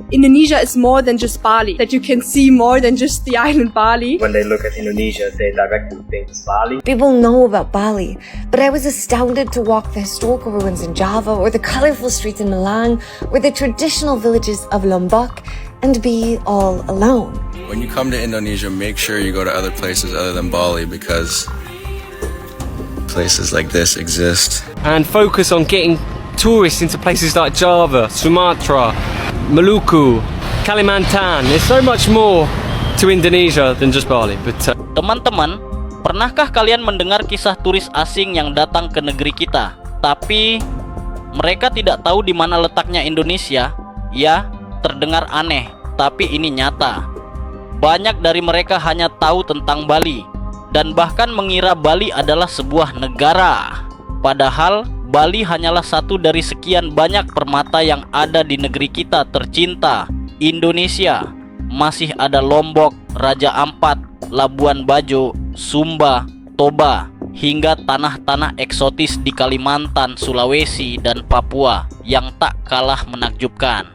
Indonesia is more than just Bali, that you can see more than just the island Bali. When they look at Indonesia, they directly think it's Bali. People know about Bali, but I was astounded to walk the historical ruins in Java or the colorful streets in Malang or the traditional villages of Lombok and be all alone. When you come to Indonesia, make sure you go to other places other than Bali because places like this exist. And focus on getting tourists into places like Java, Sumatra, Maluku, Kalimantan. There's so much more to Indonesia than just Bali. But Teman-teman, pernahkah kalian mendengar kisah turis asing yang datang ke negeri kita, tapi mereka tidak tahu di mana letaknya Indonesia? Ya, terdengar aneh, tapi ini nyata. Banyak dari mereka hanya tahu tentang Bali dan bahkan mengira Bali adalah sebuah negara. Padahal Bali hanyalah satu dari sekian banyak permata yang ada di negeri kita tercinta, Indonesia. Masih ada Lombok, Raja Ampat, Labuan Bajo, Sumba, Toba, hingga tanah-tanah eksotis di Kalimantan, Sulawesi, dan Papua yang tak kalah menakjubkan.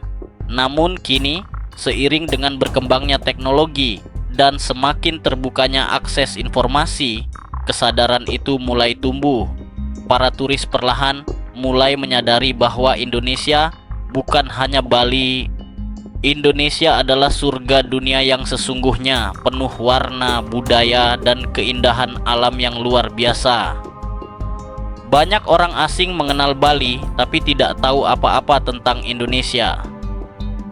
Namun kini, seiring dengan berkembangnya teknologi dan semakin terbukanya akses informasi, kesadaran itu mulai tumbuh. Para turis perlahan mulai menyadari bahwa Indonesia bukan hanya Bali. Indonesia adalah surga dunia yang sesungguhnya, penuh warna, budaya, dan keindahan alam yang luar biasa. Banyak orang asing mengenal Bali tapi tidak tahu apa-apa tentang Indonesia.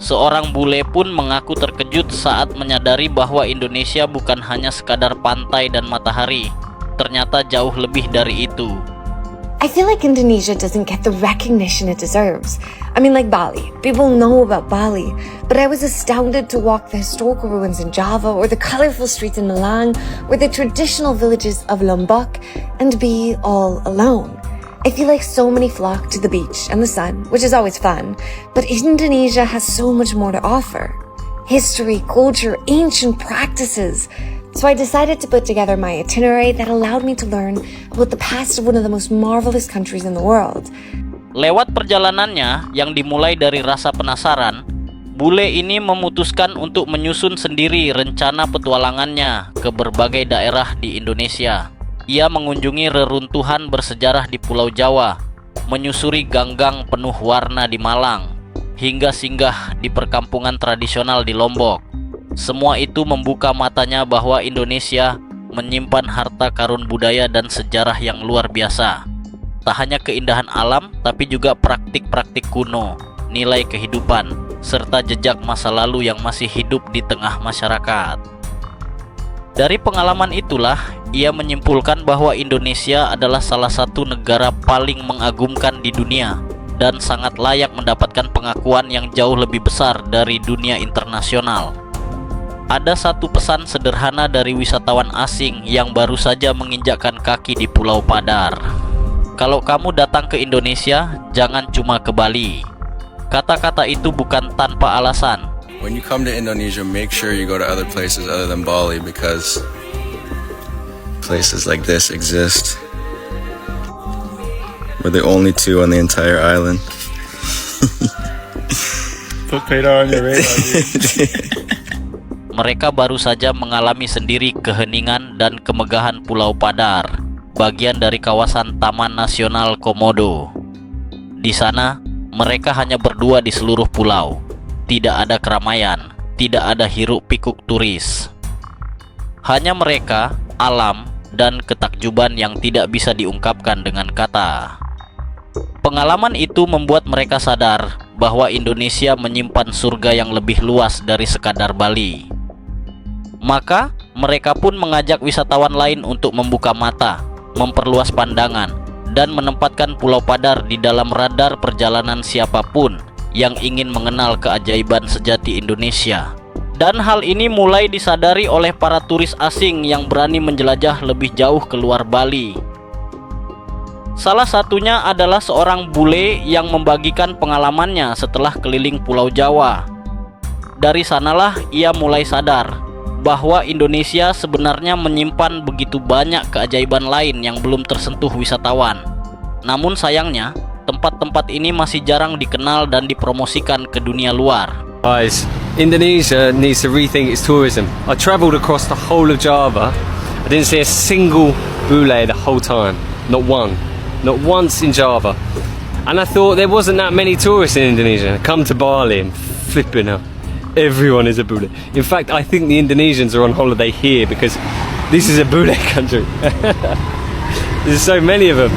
Seorang bule pun mengaku terkejut saat menyadari bahwa Indonesia bukan hanya sekadar pantai dan matahari. Ternyata jauh lebih dari itu. I feel like Indonesia doesn't get the recognition it deserves. I mean, like Bali. People know about Bali, but I was astounded to walk the historical ruins in Java or the colorful streets in Malang or the traditional villages of Lombok and be all alone. I feel like so many flock to the beach and the sun, which is always fun, but Indonesia has so much more to offer. History, culture, ancient practices. So I decided to put together my itinerary that allowed me to learn about the past of one of the most marvelous countries in the world. Lewat perjalanannya yang dimulai dari rasa penasaran, bule ini memutuskan untuk menyusun sendiri rencana petualangannya ke berbagai daerah di Indonesia. Ia mengunjungi reruntuhan bersejarah di Pulau Jawa, menyusuri gang-gang penuh warna di Malang, hingga singgah di perkampungan tradisional di Lombok. Semua itu membuka matanya bahwa Indonesia menyimpan harta karun budaya dan sejarah yang luar biasa. Tak hanya keindahan alam, tapi juga praktik-praktik kuno, nilai kehidupan, serta jejak masa lalu yang masih hidup di tengah masyarakat. Dari pengalaman itulah, ia menyimpulkan bahwa Indonesia adalah salah satu negara paling mengagumkan di dunia dan sangat layak mendapatkan pengakuan yang jauh lebih besar dari dunia internasional. Ada satu pesan sederhana dari wisatawan asing yang baru saja menginjakkan kaki di Pulau Padar. Kalau kamu datang ke Indonesia, jangan cuma ke Bali. Kata-kata itu bukan tanpa alasan. When you come to Indonesia, make sure you go to other places other than Bali because places like this exist. We're the only two on the entire island. Put radar on your radar, dude. Mereka baru saja mengalami sendiri keheningan dan kemegahan Pulau Padar, bagian dari kawasan Taman Nasional Komodo. Di sana, mereka hanya berdua di seluruh pulau. Tidak ada keramaian, tidak ada hiruk-pikuk turis. Hanya mereka, alam, dan ketakjuban yang tidak bisa diungkapkan dengan kata. Pengalaman itu membuat mereka sadar bahwa Indonesia menyimpan surga yang lebih luas dari sekadar Bali. Maka, mereka pun mengajak wisatawan lain untuk membuka mata, memperluas pandangan, dan menempatkan Pulau Padar di dalam radar perjalanan siapapun yang ingin mengenal keajaiban sejati Indonesia. Dan hal ini mulai disadari oleh para turis asing yang berani menjelajah lebih jauh keluar Bali. Salah satunya adalah seorang bule yang membagikan pengalamannya setelah keliling Pulau Jawa. Dari sanalah ia mulai sadar bahwa Indonesia sebenarnya menyimpan begitu banyak keajaiban lain yang belum tersentuh wisatawan. Namun sayangnya, tempat-tempat ini masih jarang dikenal dan dipromosikan ke dunia luar. Guys, Indonesia needs to rethink its tourism. I travelled across the whole of Java. I didn't see a single bule the whole time. Not one. Not once in Java. And I thought there wasn't that many tourists in Indonesia. Come to Bali and flipping out. Everyone is a bule. In fact, I think the Indonesians are on holiday here because this is a bule country. There's so many of them.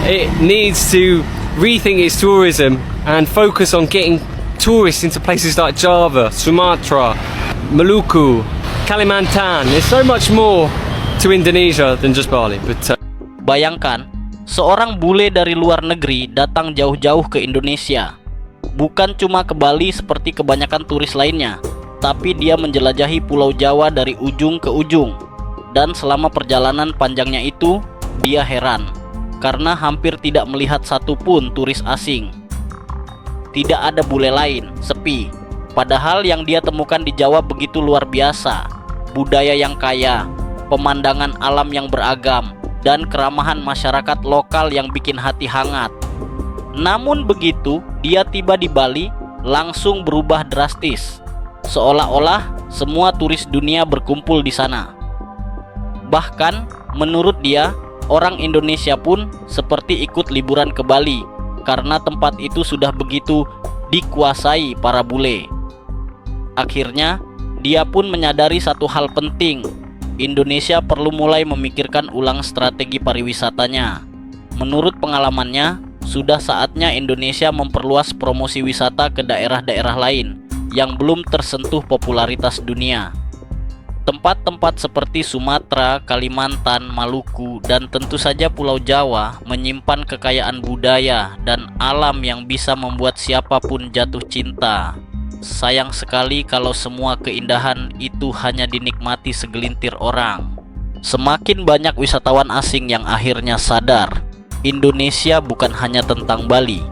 It needs to rethink its tourism and focus on getting tourists into places like Java, Sumatra, Maluku, Kalimantan. There's so much more to Indonesia than just Bali. But Bayangkan, seorang bule dari luar negeri datang jauh-jauh ke Indonesia. Bukan cuma ke Bali seperti kebanyakan turis lainnya, tapi dia menjelajahi Pulau Jawa dari ujung ke ujung. Dan selama perjalanan panjangnya itu, dia heran karena hampir tidak melihat satupun turis asing. Tidak ada bule lain, sepi. Padahal yang dia temukan di Jawa begitu luar biasa. Budaya yang kaya, pemandangan alam yang beragam, dan keramahan masyarakat lokal yang bikin hati hangat. Namun begitu dia tiba di Bali, langsung berubah drastis. Seolah-olah semua turis dunia berkumpul di sana. Bahkan menurut dia, orang Indonesia pun seperti ikut liburan ke Bali karena tempat itu sudah begitu dikuasai para bule. Akhirnya, dia pun menyadari satu hal penting. Indonesia perlu mulai memikirkan ulang strategi pariwisatanya. Menurut pengalamannya, sudah saatnya Indonesia memperluas promosi wisata ke daerah-daerah lain yang belum tersentuh popularitas dunia. Tempat-tempat seperti Sumatera, Kalimantan, Maluku, dan tentu saja Pulau Jawa menyimpan kekayaan budaya dan alam yang bisa membuat siapapun jatuh cinta. Sayang sekali kalau semua keindahan itu hanya dinikmati segelintir orang. Semakin banyak wisatawan asing yang akhirnya sadar, Indonesia bukan hanya tentang Bali.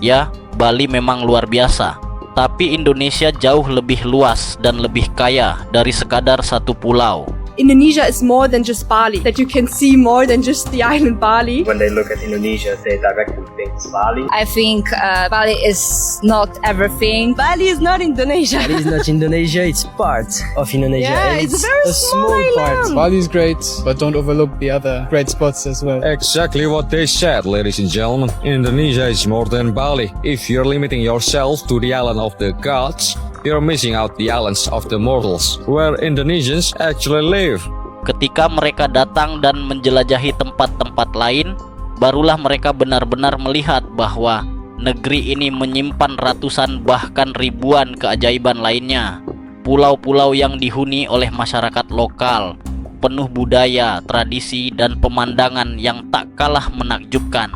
Ya, Bali memang luar biasa, tapi Indonesia jauh lebih luas dan lebih kaya dari sekadar satu pulau. Indonesia is more than just Bali, that you can see more than just the island Bali. When they look at Indonesia, they directly think Bali. I think Bali is not everything. Bali is not Indonesia. Bali is not Indonesia, it's part of Indonesia. Yeah, and it's a very small part. island. Bali is great, but don't overlook the other great spots as well. Exactly what they said, ladies and gentlemen. Indonesia is more than Bali. If you're limiting yourself to the island of the gods, you're missing out the islands of the mortals, where Indonesians actually live. Ketika mereka datang dan menjelajahi tempat-tempat lain, barulah mereka benar-benar melihat bahwa negeri ini menyimpan ratusan bahkan ribuan keajaiban lainnya. Pulau-pulau yang dihuni oleh masyarakat lokal, penuh budaya, tradisi, dan pemandangan yang tak kalah menakjubkan.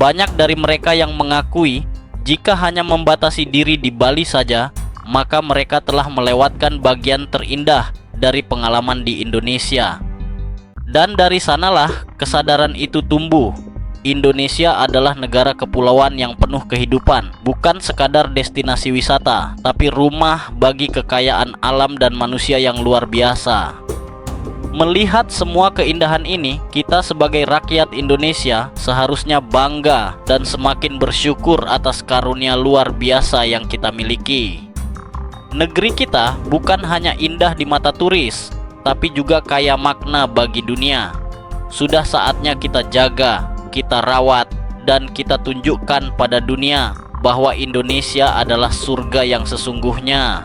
Banyak dari mereka yang mengakui jika hanya membatasi diri di Bali saja, maka mereka telah melewatkan bagian terindah dari pengalaman di Indonesia. Dan dari sanalah kesadaran itu tumbuh. Indonesia adalah negara kepulauan yang penuh kehidupan, bukan sekadar destinasi wisata, tapi rumah bagi kekayaan alam dan manusia yang luar biasa. Melihat semua keindahan ini, kita sebagai rakyat Indonesia seharusnya bangga dan semakin bersyukur atas karunia luar biasa yang kita miliki. Negeri kita bukan hanya indah di mata turis, tapi juga kaya makna bagi dunia. Sudah saatnya kita jaga, kita rawat, dan kita tunjukkan pada dunia bahwa Indonesia adalah surga yang sesungguhnya.